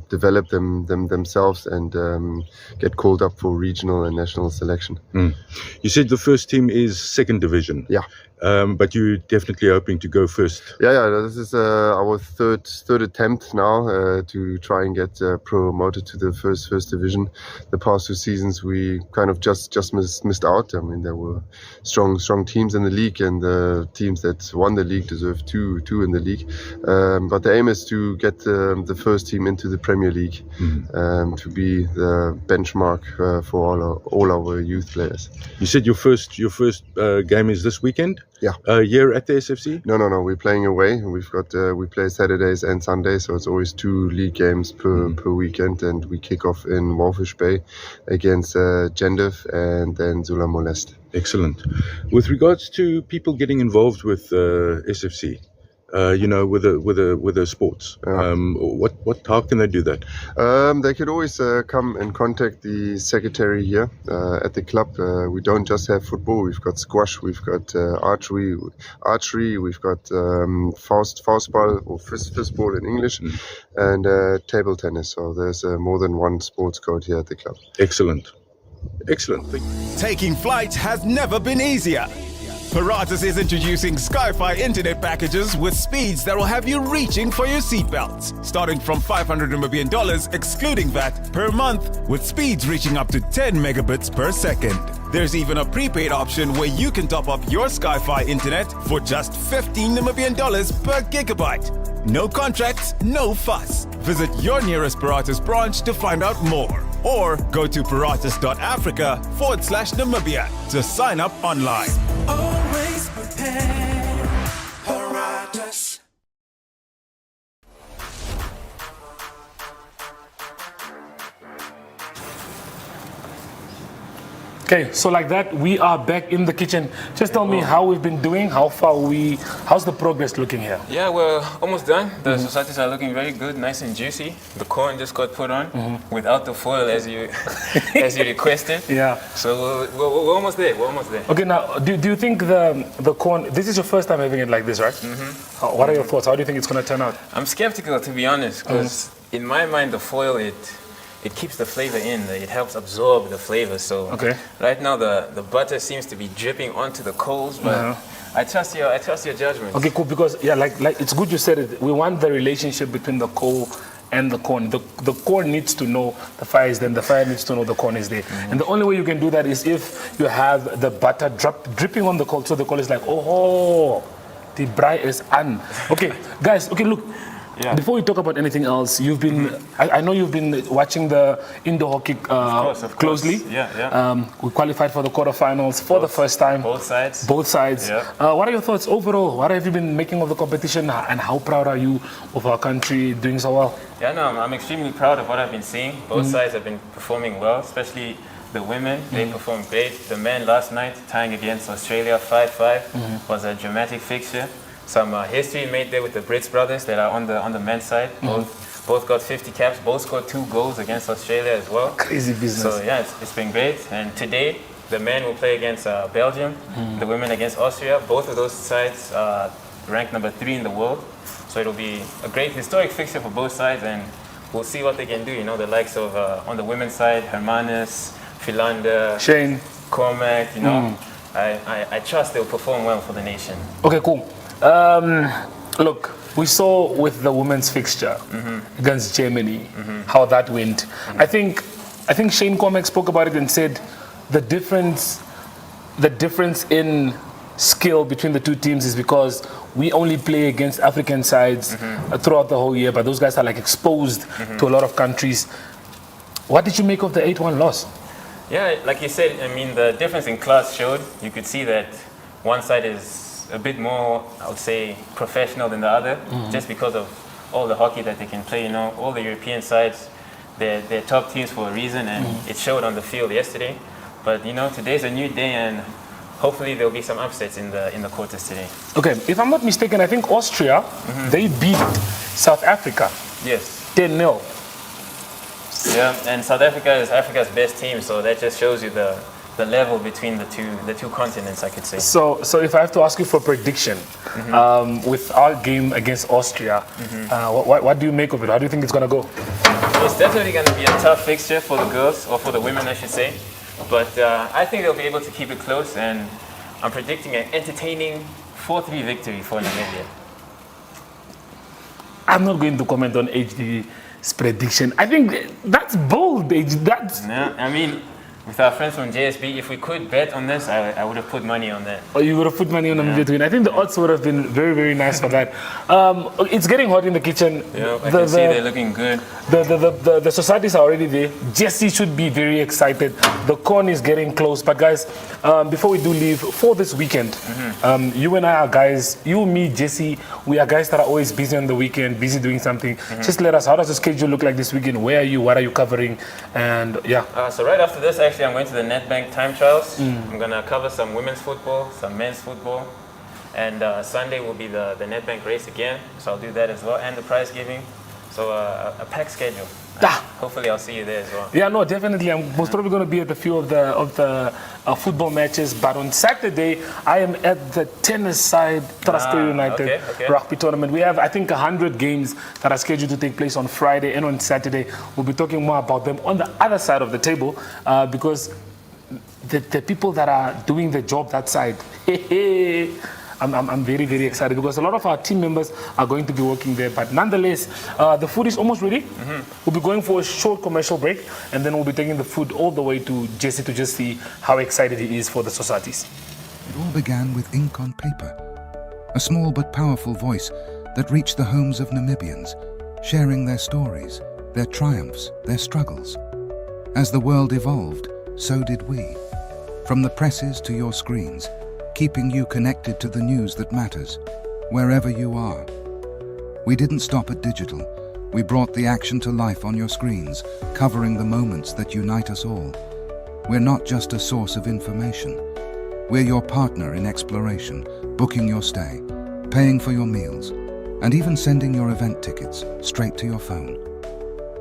develop themselves and get called up for regional and national selection. You said the first team is second division. Yeah. But you're definitely hoping to go first. Yeah. This is our third attempt now to try and get promoted to the first division. The past 2 seasons we kind of just missed out. I mean, there were strong teams in the league, and the teams that won the league deserve two in the league. But the aim is to get the first team into the Premier League, to be the benchmark for all our youth players. You said your first game is this weekend? Yeah. Here at the SFC? No. We're playing away. We've got we play Saturdays and Sundays, so it's always 2 league games per weekend, and we kick off in Walfish Bay against Gendef and then Zula Molest. Excellent. With regards to people getting involved with SFC, with the sports, how can they do that? They could always come and contact the secretary here at the club. We don't just have football. We've got squash, we've got archery, we've got faustball or fistball in English, and table tennis. So there's more than one sports code here at the club. Excellent. Taking flight has never been easier. Paratus is introducing Sky-Fi internet packages with speeds that will have you reaching for your seatbelts. Starting from $500 million, excluding VAT, per month, with speeds reaching up to 10 megabits per second. There's even a prepaid option where you can top up your Sky-Fi internet for just $15 million per gigabyte. No contracts, no fuss. Visit your nearest Paratus branch to find out more. Or go to paratus.africa/Namibia to sign up online. Always prepared, Paratus. Okay, so like that, we are back in the kitchen. Just tell me how we've been doing, how's the progress looking here? Yeah, we're almost done. The societies are looking very good, nice and juicy. The corn just got put on without the foil as you requested. Yeah. So we're almost there. Okay, now do you think the corn? This is your first time having it like this, right? What are your thoughts? How do you think it's going to turn out? I'm skeptical, to be honest, because in my mind the foil it keeps the flavor in. It helps absorb the flavor. So right now the butter seems to be dripping onto the coals, but I trust your judgment. Okay, cool. Because like it's good you said it. We want the relationship between the coal and the corn. The corn needs to know the fire is there, and the fire needs to know the corn is there. And the only way you can do that is if you have the butter dripping on the coal, so the coal is like, oh, the braai is on. Okay, guys. Okay, look. Yeah. Before we talk about anything else, you've been, I know you've been watching the indoor hockey closely. Yeah. We qualified for the quarterfinals for the first time. Both sides. Yeah. What are your thoughts overall? What have you been making of the competition, and how proud are you of our country doing so well? Yeah, no, I'm extremely proud of what I've been seeing. Both sides have been performing well, especially the women. They performed great. The men last night, tying against Australia 5-5, was a dramatic fixture. Some history made there with the Brits brothers that are on the men's side. Both got 50 caps. Both scored 2 goals against Australia as well. Crazy business. So yeah, it's been great. And today, the men will play against Belgium, the women against Austria. Both of those sides are ranked number 3 in the world. So it'll be a great historic fixture for both sides, and we'll see what they can do. You know, the likes of on the women's side, Hermanus, Philander, Shane, Cormac. You know, I trust they'll perform well for the nation. Okay, cool. Look, we saw with the women's fixture against Germany how that went. I think Shane Cormac spoke about it and said the difference in skill between the two teams is because we only play against African sides throughout the whole year, but those guys are like exposed to a lot of countries. What did you make of the 8-1 loss? Yeah, like you said, I mean, the difference in class showed. You could see that one side is a bit more, I would say, professional than the other, just because of all the hockey that they can play. You know, all the European sides, they're top teams for a reason, and it showed on the field yesterday. But you know, today's a new day, and hopefully there'll be some upsets in the quarters today. Okay, if I'm not mistaken, I think Austria they beat South Africa. Yes. 10-0. Yeah, and South Africa is Africa's best team, so that just shows you the the level between the two continents, I could say. So if I have to ask you for prediction, with our game against Austria, what do you make of it? How do you think it's going to go? It's definitely going to be a tough fixture for the girls, or for the women, I should say. But I think they'll be able to keep it close, and I'm predicting an entertaining 4-3 victory for Namibia. I'm not going to comment on HD's prediction. I think that's bold. Yeah, I mean, with our friends from JSB, if we could bet on this, I would have put money on that. Oh, you would have put money on Namibia to win. I think the odds would have been very, very nice for that. It's getting hot in the kitchen. Yeah, I can see they're looking good. The societies are already there. Jesse should be very excited. The corn is getting close. But guys, before we do leave for this weekend, you and I are guys, you, me, Jesse, we are guys that are always busy on the weekend, busy doing something. Just let us, how does the schedule look like this weekend? Where are you? What are you covering? And yeah. So right after this, actually, I'm going to the NetBank time trials. I'm going to cover some women's football, some men's football. And Sunday will be the NetBank race again. So I'll do that as well. And the prize giving. So a packed schedule. Hopefully I'll see you there as well. Yeah, no, definitely. I'm most probably going to be at a few of the football matches. But on Saturday, I am at the tennis side, Trasco United rugby tournament. We have, I think, 100 games that are scheduled to take place on Friday and on Saturday. We'll be talking more about them on the other side of the table because the people that are doing the job that side, I'm very, very excited because a lot of our team members are going to be working there. But nonetheless, the food is almost ready. We'll be going for a short commercial break, and then we'll be taking the food all the way to Jesse to just see how excited he is for the societies. It all began with ink on paper, a small but powerful voice that reached the homes of Namibians, sharing their stories, their triumphs, their struggles. As the world evolved, so did we. From the presses to your screens, keeping you connected to the news that matters, wherever you are. We didn't stop at digital. We brought the action to life on your screens, covering the moments that unite us all. We're not just a source of information. We're your partner in exploration, booking your stay, paying for your meals, and even sending your event tickets straight to your phone.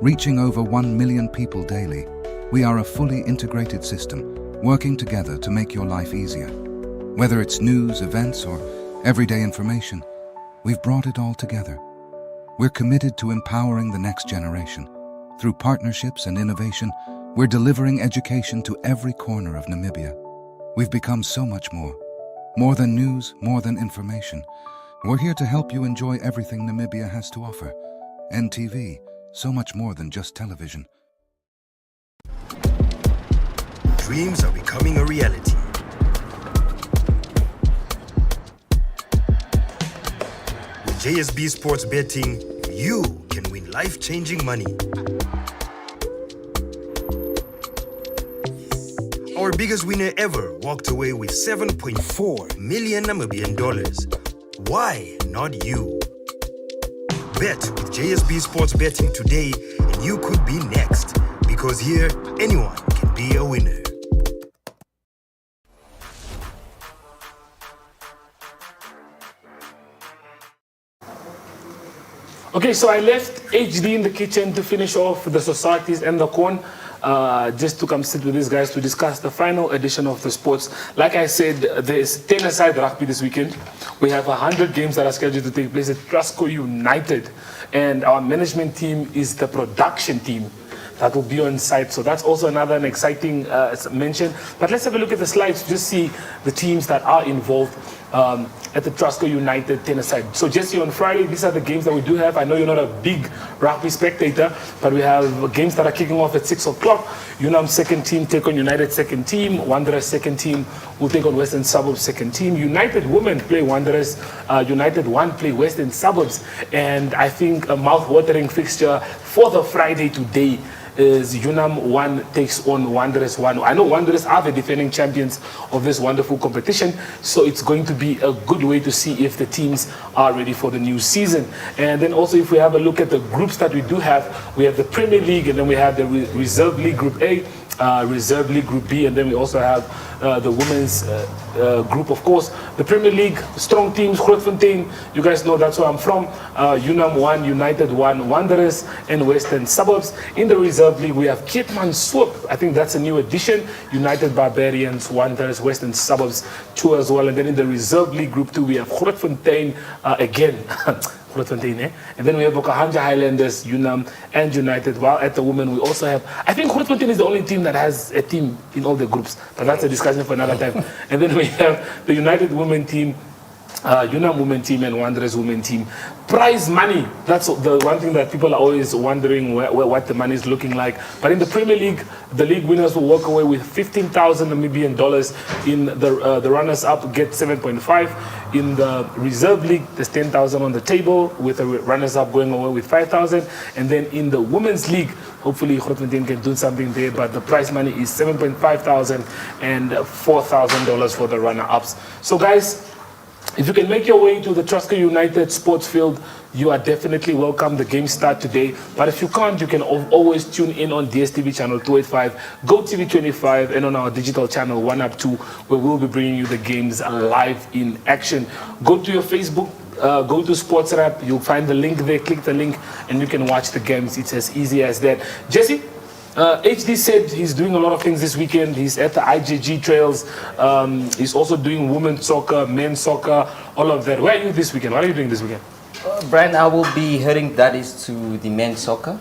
Reaching over 1 million people daily, we are a fully integrated system, working together to make your life easier. Whether it's news, events, or everyday information, we've brought it all together. We're committed to empowering the next generation. Through partnerships and innovation, we're delivering education to every corner of Namibia. We've become so much more. More than news, more than information. We're here to help you enjoy everything Namibia has to offer. NTV, so much more than just television. Dreams are becoming a reality. With JSB Sports Betting, you can win life-changing money. Our biggest winner ever walked away with 7.4 million Namibian dollars. Why not you? Bet with JSB Sports Betting today and you could be next. Because here, anyone can be a winner. Okay, so I left HD in the kitchen to finish off the societies and the corn, just to come sit with these guys to discuss the final edition of the sports. Like I said, there's tennis-side rugby this weekend. We have 100 games that are scheduled to take place at Trasco United, and our management team is the production team that will be on site. So that's also an exciting mention. But let's have a look at the slides to just see the teams that are involved at the Trasco United tennis side. So Jesse, on Friday, these are the games that we do have. I know you're not a big rugby spectator, but we have games that are kicking off at 6 o'clock. UNAM's second team take on United second team. Wanderers second team will take on Western Suburbs second team. United women play Wanderers. United 1 play Western Suburbs. And I think a mouth-watering fixture for the Friday today is UNAM 1 takes on Wanderers 1. I know Wanderers are the defending champions of this wonderful competition, so it's going to be a good way to see if the teams are ready for the new season. And then also, if we have a look at the groups that we do have, we have the Premier League, and then we have the Reserve League Group A. Reserve League Group B, and then we also have the women's group, of course. The Premier League, strong teams, Grootfontein, you guys know that's where I'm from. Unam 1, United 1, Wanderers, and Western Suburbs. In the Reserve League, we have Keetman Swoop. I think that's a new addition. United Barbarians, Wanderers, Western Suburbs 2 as well. And then in the Reserve League Group 2, we have Grootfontein again. And then we have Okahanja Highlanders, Unam, and United. While at the women, we also have, I think Grootfontein is the only team that has a team in all the groups, but that's a discussion for another time. And then we have the United women team, Unam women team, and Wanderers women team. Prize money, that's the one thing that people are always wondering what the money is looking like. But in the Premier League, the league winners will walk away with 15,000 Namibian dollars. In the runners-up get 7.5. In the Reserve League, there's 10,000 on the table, with the runners-up going away with 5,000. And then in the Women's League, hopefully Grootfontein can do something there, but the prize money is 7.5 thousand and $4,000 for the runner-ups. So guys, if you can make your way to the Trusker United sports field, you are definitely welcome. The games start today. But if you can't, you can always tune in on DSTV channel 285, GoTV 25, and on our digital channel 1up2, where we'll be bringing you the games live in action. Go to your Facebook, go to Sports Rap, you'll find the link there, click the link, and you can watch the games. It's as easy as that. Jesse? Hee-Dee said he's doing a lot of things this weekend. He's at the IJG trails. He's also doing women's soccer, men's soccer, all of that. Where are you this weekend? What are you doing this weekend? Brian, I will be heading that is to the men's soccer.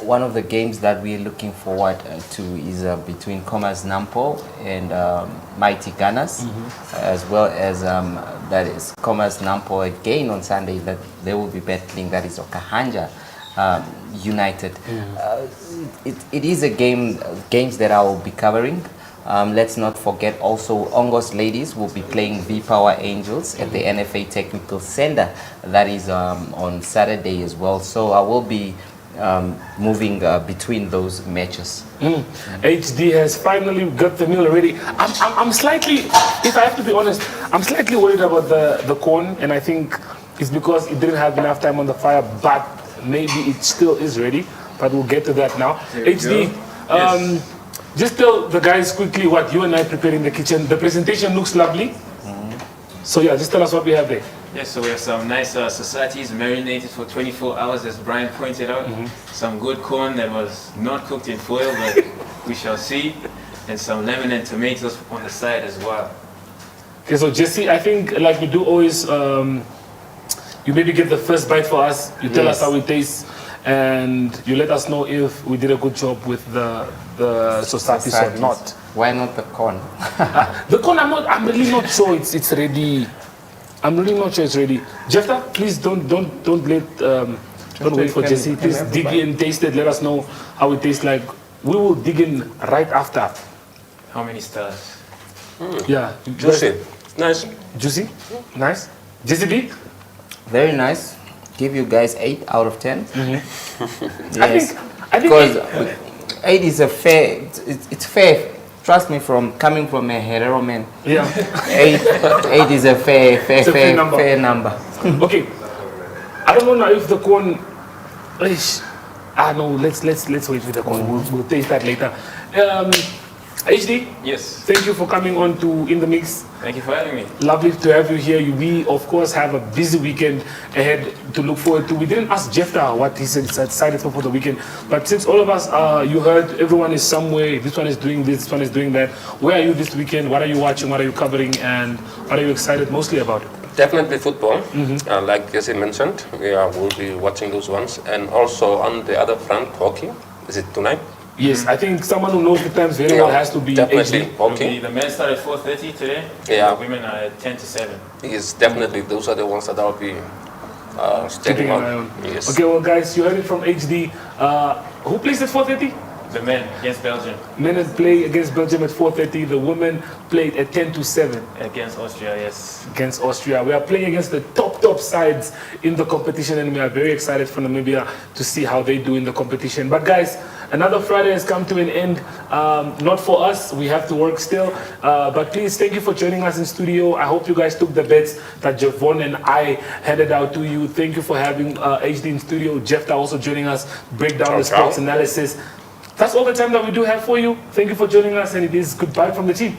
One of the games that we're looking forward to is between Commerce Nampo and Mighty Gunners, as well as that is Commerce Nampo again on Sunday that they will be battling, that is Okahanja United. It is a games that I will be covering. Let's not forget also Ongos ladies will be playing V-Power Angels at the NFA Technical Center. That is on Saturday as well. So I will be moving between those matches. Hee-Dee has finally got the meal ready. I'm slightly, if I have to be honest, I'm slightly worried about the corn, and I think it's because it didn't have enough time on the fire, but maybe it still is ready, but we'll get to that now. Hee-Dee, just tell the guys quickly what you and I prepared in the kitchen. The presentation looks lovely. So yeah, just tell us what we have there. Yes, so we have some nice societies marinated for 24 hours, as Brian pointed out. Some good corn that was not cooked in foil, but we shall see. And some lemon and tomatoes on the side as well. Okay, so Jesse, I think like we do always, you maybe get the first bite for us. You tell us how it tastes, and you let us know if we did a good job with the societies or not. Why not the corn? The corn, I'm really not sure it's ready. I'm really not sure it's ready. Jefta, please don't wait for Jesse. Please dig in, taste it. Let us know how it tastes like. We will dig in right after. How many stars? Yeah. Juicy. Nice. Juicy? Nice. JSB? Very nice. Give you guys 8 out of 10. Yes. I think because 8 is a fair. It's fair. Trust me, coming from a Herero man. Yeah. 8 is a fair number. Okay. I don't know now if the corn. No. Let's wait for the corn. We'll taste that later. Hee-Dee? Yes. Thank you for coming on to In the Mix. Thank you for having me. Lovely to have you here. We, of course, have a busy weekend ahead to look forward to. We didn't ask Jefta what he decided for the weekend, but since all of us, you heard everyone is somewhere, this one is doing this one is doing that. Where are you this weekend? What are you watching? What are you covering? And what are you excited mostly about? Definitely football. Like Jesse mentioned, we'll be watching those ones. And also on the other front, hockey. Is it tonight? Yes, I think someone who knows the times very well has to be definitely hockey. The men start at 4:30 today. Yeah. The women are at 10 to 7. Yes, definitely. Those are the ones that I'll be keeping an eye on. Yes. Okay, well, guys, you heard it from Hee-Dee. Who plays at 4:30? The men against Belgium. Men play against Belgium at 4:30. The women played at 10 to 7. Against Austria, yes. Against Austria. We are playing against the top sides in the competition, and we are very excited for Namibia to see how they do in the competition. But guys, another Friday has come to an end. Not for us, we have to work still. But please, thank you for joining us in studio. I hope you guys took the bets that Jevon and I handed out to you. Thank you for having Hee-Dee in studio. Jefta also joining us, break down the sports analysis. That's all the time that we do have for you. Thank you for joining us, and it is goodbye from the team.